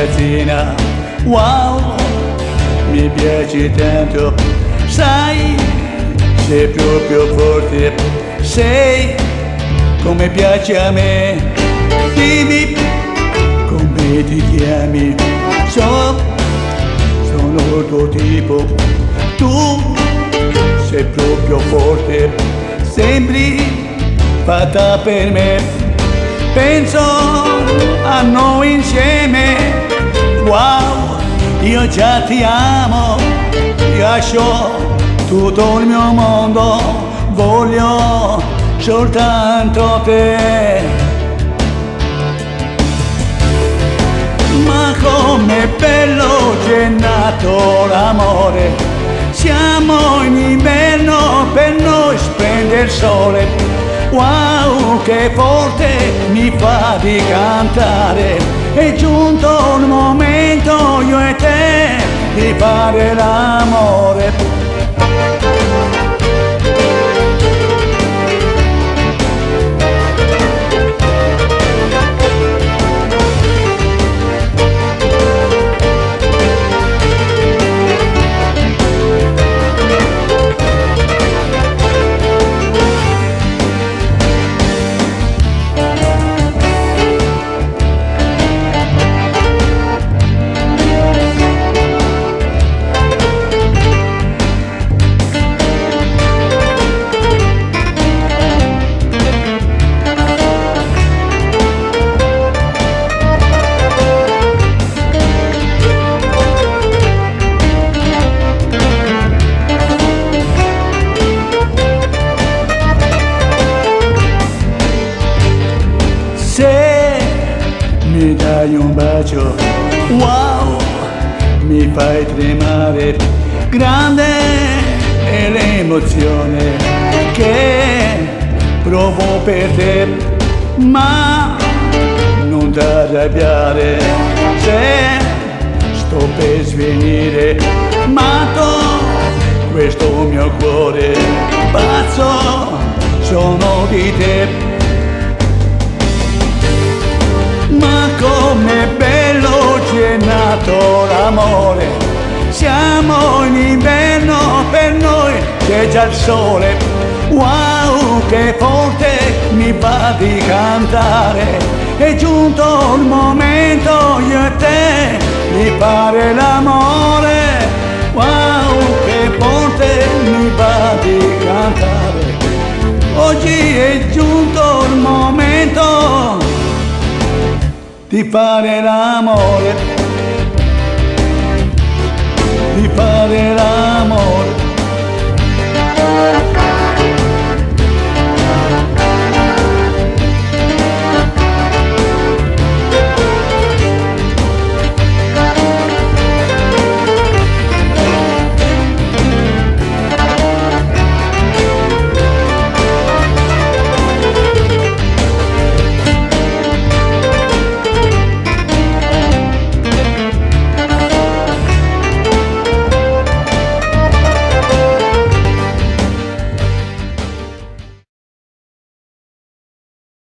ragazzina, wow, mi piaci tanto, sai, sei proprio forte, sei come piace a me, dimmi come ti chiami, sono il tuo tipo, tu sei proprio forte, sembri fatta per me, penso a noi insieme, wow, io già ti amo, lascio tutto il mio mondo, voglio soltanto te. Ma com'è bello c'è nato l'amore, siamo in inverno, per noi splende il sole, wow che forte mi fa di cantare, è giunto il momento io e te di fare l'amore. Se mi dai un bacio, wow, mi fai tremare, grande è l'emozione che provo per te, ma non t'arrabbiare se sto per svenire, matto questo mio cuore, pazzo sono di te. Ma com'è bello c'è nato l'amore, siamo in inverno, per noi c'è già il sole, wow che forte mi va di cantare, è giunto il momento io e te di fare l'amore, wow che forte mi va di cantare, oggi è giunto il momento di fare l'amore.